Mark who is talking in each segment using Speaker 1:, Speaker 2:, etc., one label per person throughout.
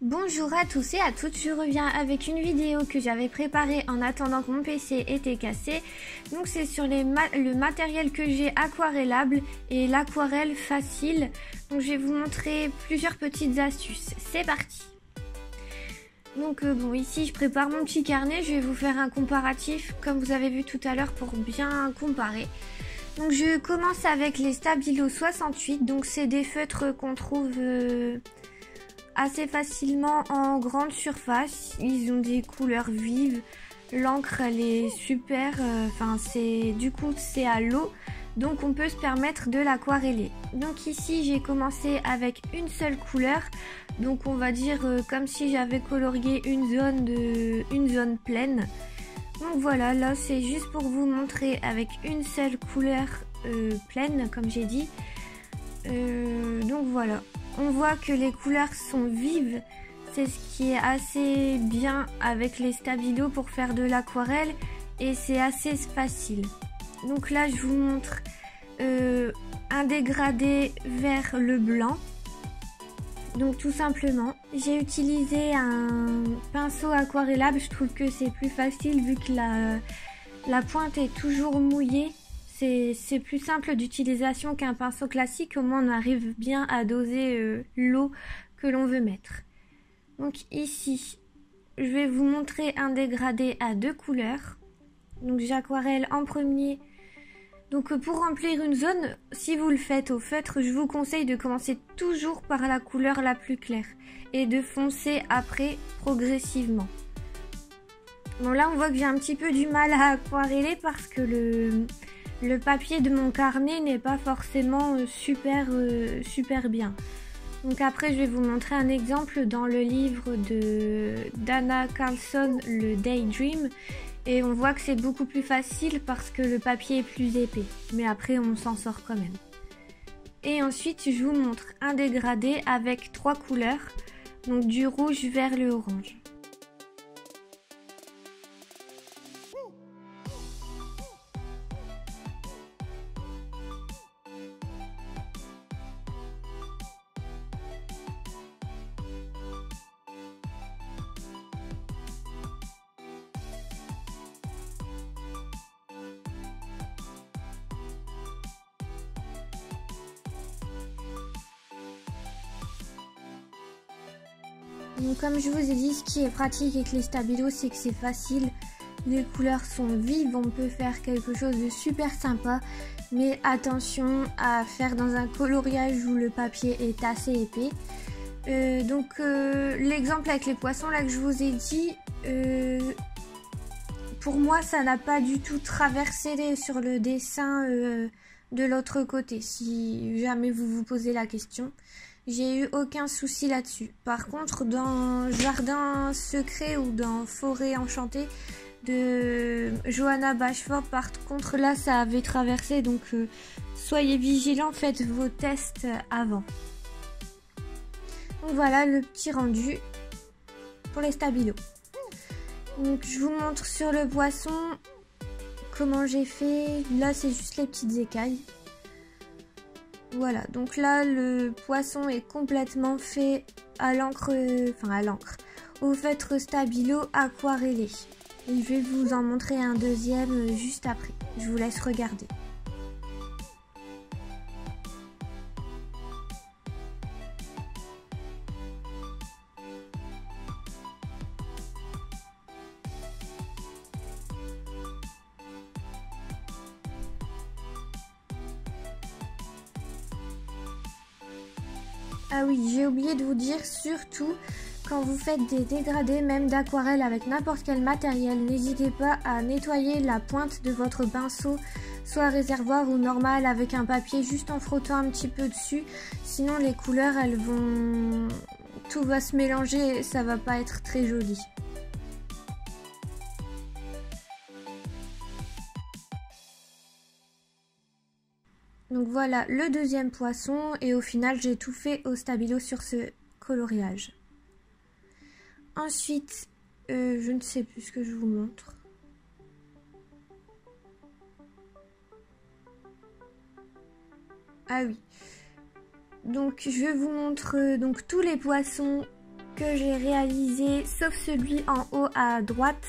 Speaker 1: Bonjour à tous et à toutes, je reviens avec une vidéo que j'avais préparée en attendant que mon PC était cassé. Donc c'est sur le matériel que j'ai aquarellable et l'aquarelle facile. Donc je vais vous montrer plusieurs petites astuces. C'est parti. Donc bon, ici je prépare mon petit carnet, je vais vous faire un comparatif comme vous avez vu tout à l'heure pour bien comparer. Donc je commence avec les Stabilo 68, donc c'est des feutres qu'on trouve assez facilement en grande surface. Ils ont des couleurs vives, l'encre elle est super, c'est à l'eau, donc on peut se permettre de l'aquareller. Donc ici j'ai commencé avec une seule couleur, donc on va dire comme si j'avais colorié une zone pleine. Donc voilà, là c'est juste pour vous montrer avec une seule couleur pleine comme j'ai dit. Donc voilà, on voit que les couleurs sont vives, c'est ce qui est assez bien avec les Stabilo pour faire de l'aquarelle et c'est assez facile. Donc là je vous montre un dégradé vers le blanc. Donc tout simplement, j'ai utilisé un pinceau aquarellable, je trouve que c'est plus facile vu que la pointe est toujours mouillée. C'est plus simple d'utilisation qu'un pinceau classique, au moins on arrive bien à doser l'eau que l'on veut mettre. Donc ici, je vais vous montrer un dégradé à deux couleurs. Donc j'aquarelle en premier. Donc pour remplir une zone, si vous le faites au feutre, je vous conseille de commencer toujours par la couleur la plus claire et de foncer après progressivement. Bon là on voit que j'ai un petit peu du mal à aquareller parce que le papier de mon carnet n'est pas forcément super bien. Donc après je vais vous montrer un exemple dans le livre d'Anna Carlson, le Daydream. Et on voit que c'est beaucoup plus facile parce que le papier est plus épais. Mais après on s'en sort quand même. Et ensuite je vous montre un dégradé avec trois couleurs. Donc du rouge vers le orange. Donc comme je vous ai dit, ce qui est pratique avec les Stabilo, c'est que c'est facile. Les couleurs sont vives, on peut faire quelque chose de super sympa. Mais attention à faire dans un coloriage où le papier est assez épais. L'exemple avec les poissons là que je vous ai dit, pour moi ça n'a pas du tout traversé sur le dessin de l'autre côté. Si jamais vous vous posez la question. J'ai eu aucun souci là-dessus. Par contre, dans Jardin secret ou dans Forêt enchantée de Johanna Bashford, par contre là, ça avait traversé. Donc, soyez vigilants, faites vos tests avant. Donc voilà le petit rendu pour les Stabilo. Donc, je vous montre sur le poisson comment j'ai fait. Là, c'est juste les petites écailles. Voilà, donc là le poisson est complètement fait à l'encre, au feutre Stabilo aquarellé. Et je vais vous en montrer un deuxième juste après. Je vous laisse regarder. Ah oui, j'ai oublié de vous dire, surtout quand vous faites des dégradés, même d'aquarelle avec n'importe quel matériel, n'hésitez pas à nettoyer la pointe de votre pinceau, soit réservoir ou normal avec un papier, juste en frottant un petit peu dessus. Sinon les couleurs, tout va se mélanger et ça va pas être très joli. Donc voilà le deuxième poisson et au final j'ai tout fait au Stabilo sur ce coloriage. Ensuite, je ne sais plus ce que je vous montre. Ah oui. Donc je vous montre donc tous les poissons que j'ai réalisés, sauf celui en haut à droite.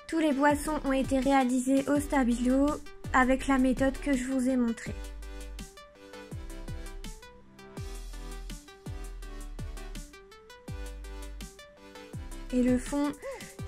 Speaker 1: Tous les poissons ont été réalisés au stabilo avec la méthode que je vous ai montrée. Et le fond,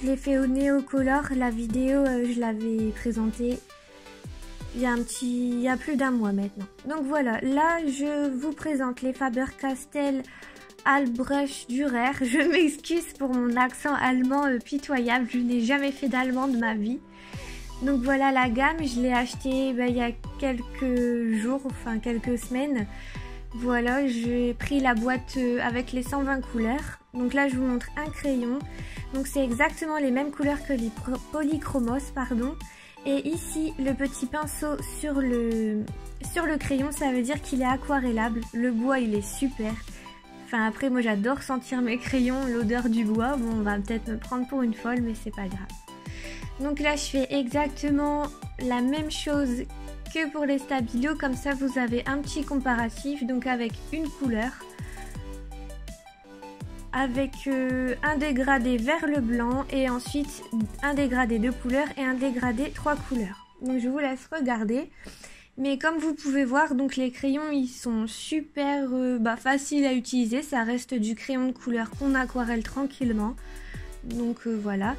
Speaker 1: je l'ai fait au Neocolor. La vidéo, je l'avais présentée il y a plus d'un mois maintenant. Donc voilà, là je vous présente les Faber-Castell Albrecht Dürer. Je m'excuse pour mon accent allemand pitoyable, je n'ai jamais fait d'allemand de ma vie. Donc voilà la gamme, je l'ai acheté il y a quelques jours, enfin quelques semaines. Voilà, j'ai pris la boîte avec les 120 couleurs. Donc là je vous montre un crayon. Donc c'est exactement les mêmes couleurs que les polychromos, pardon. Et ici le petit pinceau sur le crayon, ça veut dire qu'il est aquarellable. Le bois il est super. Enfin après moi j'adore sentir mes crayons, l'odeur du bois. Bon on va peut-être me prendre pour une folle mais c'est pas grave. Donc là je fais exactement la même chose que pour les stabilos, comme ça vous avez un petit comparatif, donc avec une couleur, avec un dégradé vers le blanc et ensuite un dégradé 2 couleurs et un dégradé 3 couleurs. Donc je vous laisse regarder. Mais comme vous pouvez voir, donc les crayons ils sont super faciles à utiliser, ça reste du crayon de couleur qu'on aquarelle tranquillement. Donc voilà.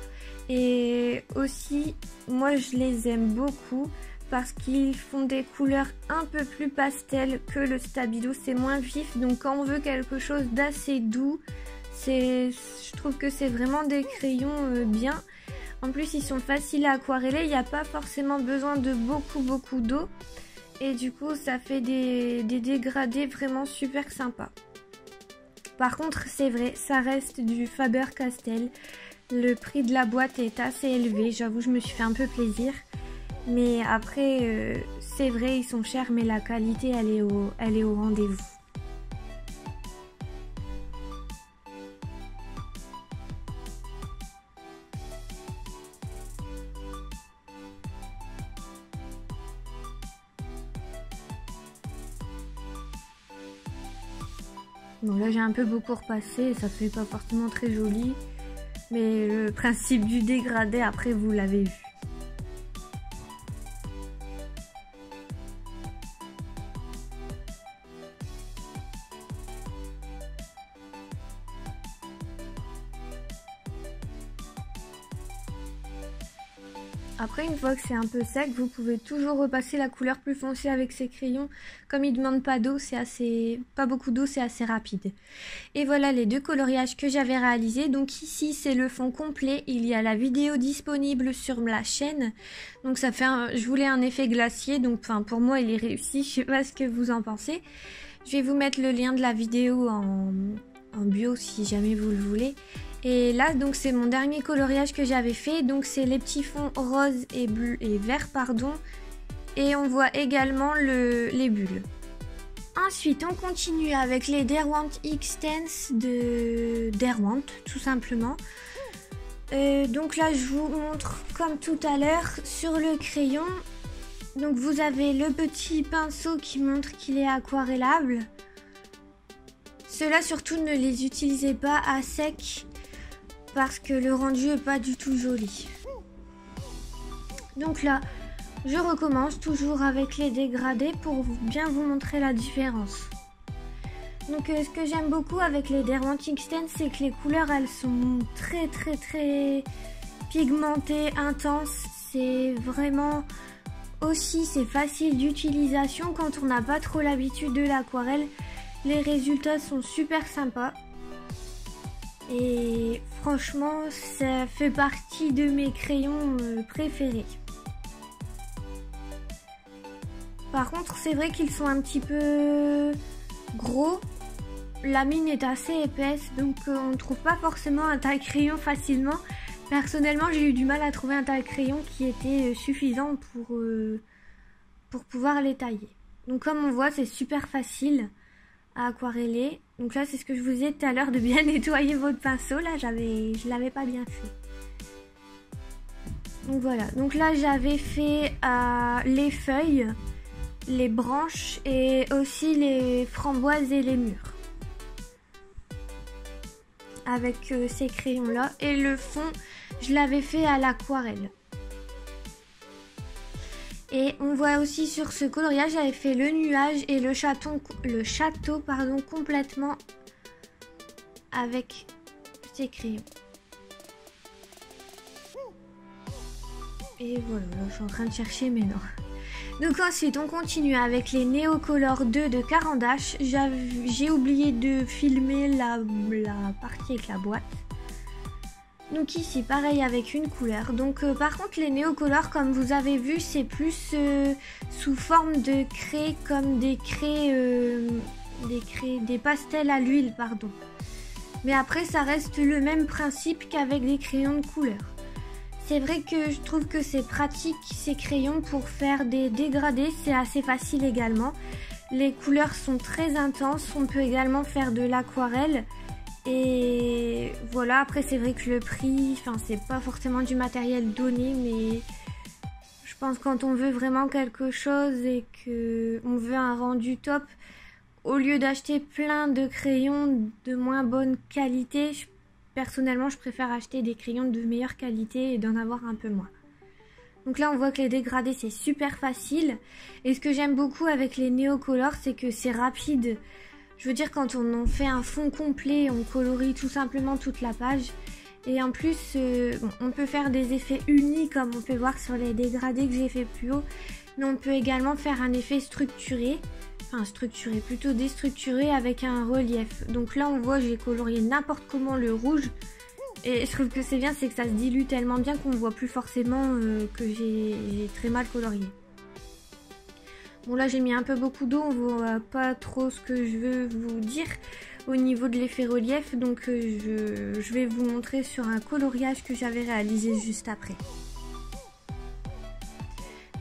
Speaker 1: Et aussi, moi je les aime beaucoup parce qu'ils font des couleurs un peu plus pastel que le stabilo, c'est moins vif. Donc quand on veut quelque chose d'assez doux, je trouve que c'est vraiment des crayons bien. En plus ils sont faciles à aquareller, il n'y a pas forcément besoin de beaucoup d'eau. Et du coup ça fait des dégradés vraiment super sympas. Par contre c'est vrai, ça reste du Faber-Castell. Le prix de la boîte est assez élevé, j'avoue je me suis fait un peu plaisir. Mais après, c'est vrai, ils sont chers, mais la qualité, elle est au rendez-vous. Bon, là, j'ai un peu beaucoup repassé, ça fait pas forcément très joli. Mais le principe du dégradé, après, vous l'avez vu. Après, une fois que c'est un peu sec, vous pouvez toujours repasser la couleur plus foncée avec ces crayons. Comme ils ne demandent pas d'eau, pas beaucoup d'eau, c'est assez rapide. Et voilà les deux coloriages que j'avais réalisés. Donc ici, c'est le fond complet. Il y a la vidéo disponible sur la chaîne. Donc ça fait je voulais un effet glacier. Donc pour moi, il est réussi. Je sais pas ce que vous en pensez. Je vais vous mettre le lien de la vidéo en bio si jamais vous le voulez. Et là donc c'est mon dernier coloriage que j'avais fait, donc c'est les petits fonds rose et bleu et vert pardon, et on voit également les bulles. Ensuite on continue avec les Derwent X-Tense de Derwent tout simplement. Donc là je vous montre comme tout à l'heure sur le crayon. Donc vous avez le petit pinceau qui montre qu'il est aquarellable. Ceux-là surtout ne les utilisez pas à sec parce que le rendu est pas du tout joli. Donc là, je recommence toujours avec les dégradés pour bien vous montrer la différence. Donc ce que j'aime beaucoup avec les Derwent X-Tense, c'est que les couleurs elles sont très pigmentées, intenses. C'est vraiment aussi c'est facile d'utilisation quand on n'a pas trop l'habitude de l'aquarelle. Les résultats sont super sympas. Et franchement, ça fait partie de mes crayons préférés. Par contre, c'est vrai qu'ils sont un petit peu gros. La mine est assez épaisse, donc on ne trouve pas forcément un taille-crayon facilement. Personnellement, j'ai eu du mal à trouver un taille-crayon qui était suffisant pour pouvoir les tailler. Donc comme on voit, c'est super facile à aquareller. Donc là c'est ce que je vous disais tout à l'heure de bien nettoyer votre pinceau. Là je l'avais pas bien fait. Donc voilà, donc là j'avais fait les feuilles, les branches et aussi les framboises et les mûres. avec ces crayons là, et le fond je l'avais fait à l'aquarelle. Et on voit aussi sur ce coloriage, j'avais fait le nuage et le château complètement avec ces crayons. Et voilà, là, je suis en train de chercher mais non. Donc ensuite on continue avec les Neocolor 2 de Caran d'Ache. J'ai oublié de filmer la partie avec la boîte. Donc ici pareil avec une couleur. Donc par contre les Neocolor, comme vous avez vu, c'est plus sous forme de craie, comme des pastels à l'huile, pardon. Mais après ça reste le même principe qu'avec des crayons de couleur. C'est vrai que je trouve que c'est pratique ces crayons pour faire des dégradés, c'est assez facile également. Les couleurs sont très intenses, on peut également faire de l'aquarelle. Et voilà, après c'est vrai que le prix, enfin c'est pas forcément du matériel donné, mais je pense quand on veut vraiment quelque chose et que on veut un rendu top, au lieu d'acheter plein de crayons de moins bonne qualité, personnellement je préfère acheter des crayons de meilleure qualité et d'en avoir un peu moins. Donc là on voit que les dégradés c'est super facile, et ce que j'aime beaucoup avec les Neocolor, c'est que c'est rapide. Je veux dire, quand on en fait un fond complet, on colorie tout simplement toute la page. Et en plus, on peut faire des effets unis comme on peut voir sur les dégradés que j'ai fait plus haut. Mais on peut également faire un effet structuré. Enfin structuré, plutôt déstructuré avec un relief. Donc là on voit, j'ai colorié n'importe comment le rouge. Et je trouve que c'est bien, c'est que ça se dilue tellement bien qu'on voit plus forcément que j'ai très mal colorié. Bon là j'ai mis un peu beaucoup d'eau, on voit pas trop ce que je veux vous dire au niveau de l'effet relief, donc je vais vous montrer sur un coloriage que j'avais réalisé juste après.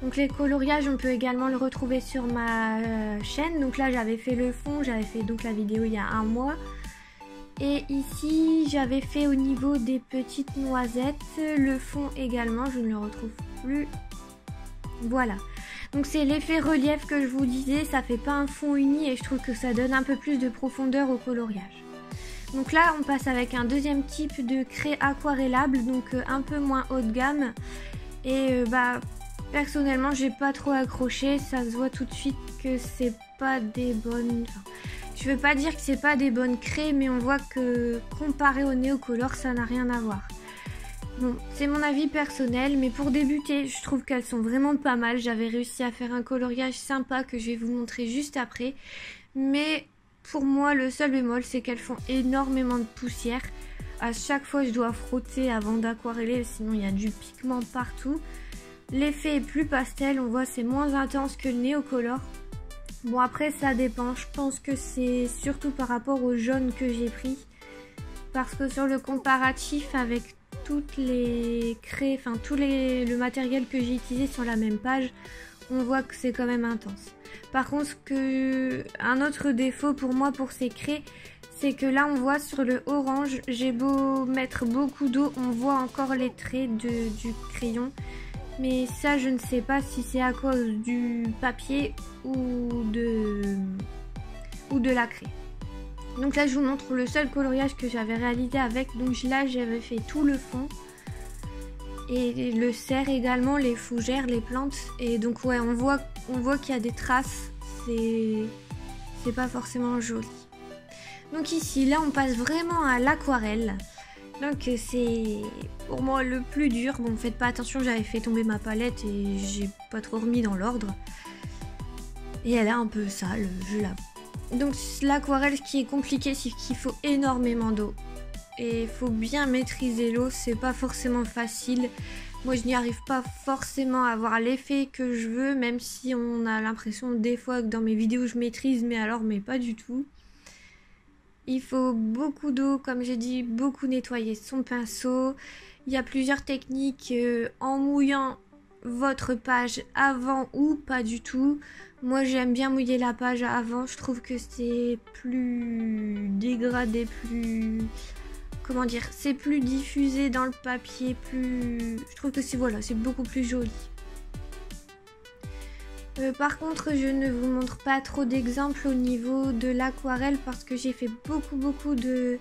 Speaker 1: Donc les coloriages on peut également le retrouver sur ma chaîne, donc là j'avais fait le fond, j'avais fait donc la vidéo il y a un mois. Et ici j'avais fait au niveau des petites noisettes, le fond également, je ne le retrouve plus. Voilà. Donc c'est l'effet relief que je vous disais, ça fait pas un fond uni et je trouve que ça donne un peu plus de profondeur au coloriage. Donc là on passe avec un deuxième type de craie aquarellable, donc un peu moins haut de gamme. Et personnellement j'ai pas trop accroché, ça se voit tout de suite que c'est pas des bonnes... Enfin, je veux pas dire que c'est pas des bonnes craies, mais on voit que comparé au Neocolor ça n'a rien à voir. Bon, c'est mon avis personnel, mais pour débuter, je trouve qu'elles sont vraiment pas mal. J'avais réussi à faire un coloriage sympa que je vais vous montrer juste après. Mais pour moi, le seul bémol, c'est qu'elles font énormément de poussière. À chaque fois, je dois frotter avant d'aquareller, sinon il y a du pigment partout. L'effet est plus pastel, on voit c'est moins intense que le Neocolor. Bon, après, ça dépend. Je pense que c'est surtout par rapport au jaune que j'ai pris. Parce que sur le comparatif avec toutes les craies, enfin le matériel que j'ai utilisé sur la même page, on voit que c'est quand même intense. Par contre, un autre défaut pour moi pour ces craies, c'est que là on voit sur le orange, j'ai beau mettre beaucoup d'eau, on voit encore les traits du crayon. Mais ça je ne sais pas si c'est à cause du papier ou de la craie. Donc là je vous montre le seul coloriage que j'avais réalisé avec. Donc là j'avais fait tout le fond et le cerf également, les fougères, les plantes. Et donc ouais, on voit qu'il y a des traces, c'est pas forcément joli. Donc ici là on passe vraiment à l'aquarelle. Donc c'est pour moi le plus dur. Bon, faites pas attention, j'avais fait tomber ma palette et j'ai pas trop remis dans l'ordre. Et elle est un peu sale, je l'avoue. Donc l'aquarelle, ce qui est compliqué, c'est qu'il faut énormément d'eau. Et il faut bien maîtriser l'eau, c'est pas forcément facile. Moi je n'y arrive pas forcément à avoir l'effet que je veux, même si on a l'impression des fois que dans mes vidéos je maîtrise, mais pas du tout. Il faut beaucoup d'eau, comme j'ai dit, beaucoup nettoyer son pinceau. Il y a plusieurs techniques en mouillant votre page avant ou pas du tout. Moi j'aime bien mouiller la page avant, je trouve que c'est plus dégradé, plus... Comment dire, c'est plus diffusé dans le papier, plus... Je trouve que c'est beaucoup plus joli. Par contre, je ne vous montre pas trop d'exemples au niveau de l'aquarelle parce que j'ai fait beaucoup de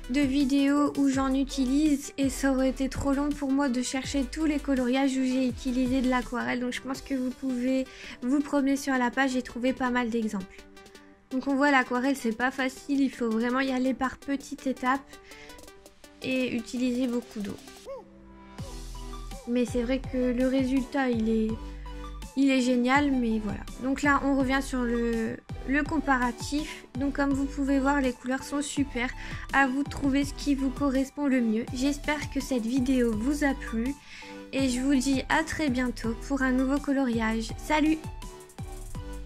Speaker 1: de vidéos où j'en utilise et ça aurait été trop long pour moi de chercher tous les coloriages où j'ai utilisé de l'aquarelle. Donc je pense que vous pouvez vous promener sur la page et trouver pas mal d'exemples. Donc on voit l'aquarelle c'est pas facile, il faut vraiment y aller par petites étapes et utiliser beaucoup d'eau. Mais c'est vrai que le résultat il est génial, mais voilà. Donc là on revient sur le comparatif. Donc comme vous pouvez voir, les couleurs sont super. À vous de trouver ce qui vous correspond le mieux. J'espère que cette vidéo vous a plu et je vous dis à très bientôt pour un nouveau coloriage. Salut!